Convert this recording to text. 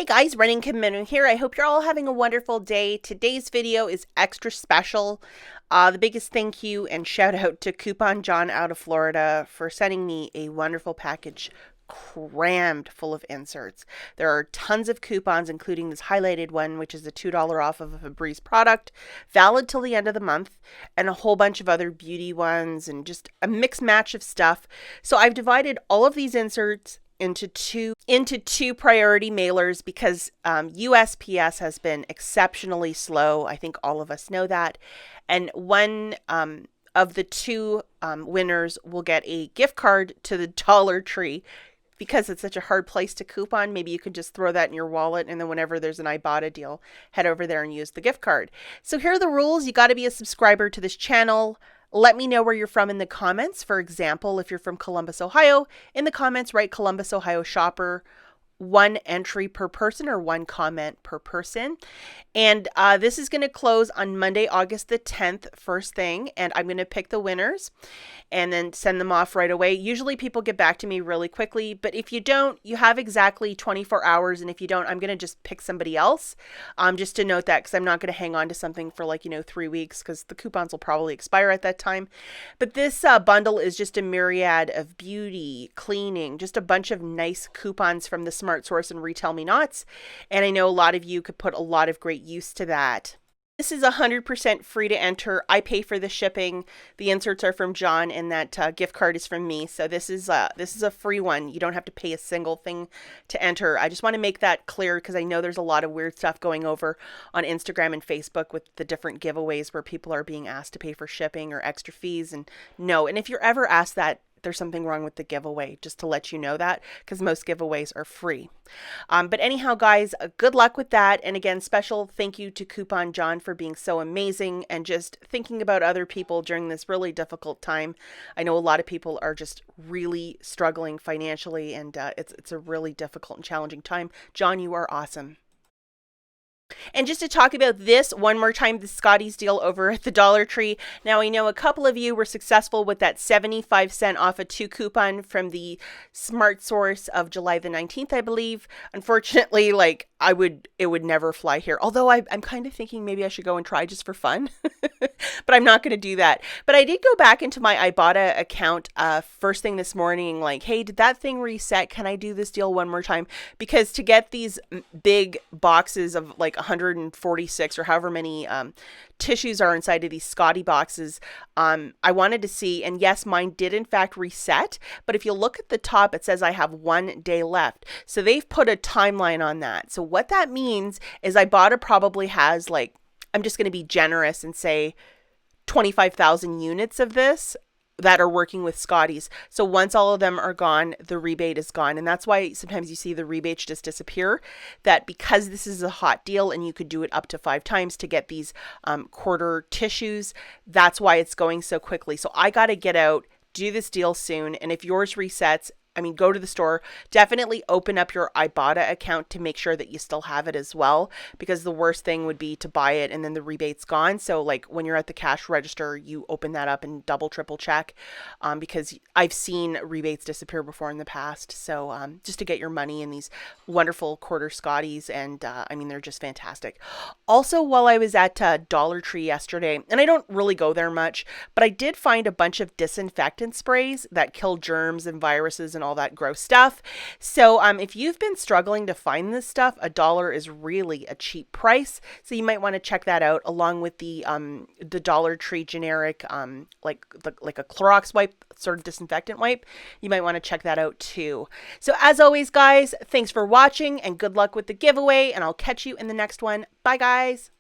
Hey guys, Running Kimono here. I hope you're all having a wonderful day. Today's video is extra special. The biggest thank you and shout out to Coupon John out of Florida for sending me a wonderful package crammed full of inserts. There are tons of coupons, including this highlighted one, which is a $2 off of a Febreze product, valid till the end of the month, and a whole bunch of other beauty ones, and just a mixed match of stuff. So I've divided all of these inserts into two priority mailers because USPS has been exceptionally slow. I think all of us know that. And one of the two winners will get a gift card to the Dollar Tree. Because it's such a hard place to coupon, maybe you could just throw that in your wallet, and then whenever there's an IBOTTA deal, head over there and use the gift card. So here are the rules. You got to be a subscriber to this channel. Let me know where you're from in the comments. For example, if you're from Columbus, Ohio, in the comments, write Columbus, Ohio shopper. One entry per person or one comment per person. And this is going to close on Monday, August the 10th, first thing. And I'm going to pick the winners and then send them off right away. Usually people get back to me really quickly, but if you don't, you have exactly 24 hours. And if you don't, I'm going to just pick somebody else. Just to note that, because I'm not going to hang on to something for 3 weeks, because the coupons will probably expire at that time. But this bundle is just a myriad of beauty, cleaning, just a bunch of nice coupons from the Smart Source and Retail Me Nots. And I know a lot of you could put a lot of great use to that. This is 100% free to enter. I pay for the shipping. The inserts are from John, and that gift card is from me. So this is a free one. You don't have to pay a single thing to enter. I just want to make that clear because I know there's a lot of weird stuff going over on Instagram and Facebook with the different giveaways where people are being asked to pay for shipping or extra fees. And no, and if you're ever asked that, there's something wrong with the giveaway, just to let you know that, because most giveaways are free. But anyhow, guys, good luck with that. And again, special thank you to Coupon John for being so amazing and just thinking about other people during this really difficult time. I know a lot of people are just really struggling financially, and it's a really difficult and challenging time. John, you are awesome. And just to talk about this one more time, the Scotties deal over at the Dollar Tree. Now, I know a couple of you were successful with that 75-cent off a 2 coupon from the Smart Source of July the 19th, I believe. Unfortunately, it would never fly here. Although I'm kind of thinking maybe I should go and try just for fun, but I'm not going to do that. But I did go back into my IBOTTA account first thing this morning, hey, did that thing reset? Can I do this deal one more time? Because to get these big boxes of 146 or however many tissues are inside of these Scotty boxes, I wanted to see, and yes, mine did in fact reset, but if you look at the top, it says I have 1 day left. So they've put a timeline on that. So what that means is IBOTTA probably has I'm just going to be generous and say 25,000 units of this that are working with Scotties. So once all of them are gone, the rebate is gone. And that's why sometimes you see the rebates just disappear, that because this is a hot deal and you could do it up to 5 times to get these quarter tissues, that's why it's going so quickly. So I got to get out, do this deal soon. And if yours resets, go to the store, definitely open up your IBOTTA account to make sure that you still have it as well, because the worst thing would be to buy it and then the rebate's gone. So when you're at the cash register, you open that up and double, triple check, because I've seen rebates disappear before in the past. So just to get your money in these wonderful quarter Scotties, and they're just fantastic. Also, while I was at Dollar Tree yesterday, and I don't really go there much, but I did find a bunch of disinfectant sprays that kill germs and viruses and all that gross stuff. So if you've been struggling to find this stuff, $1 is really a cheap price. So you might want to check that out, along with the Dollar Tree generic like a Clorox wipe, sort of disinfectant wipe. You might want to check that out too. So as always, guys, thanks for watching and good luck with the giveaway, and I'll catch you in the next one. Bye, guys.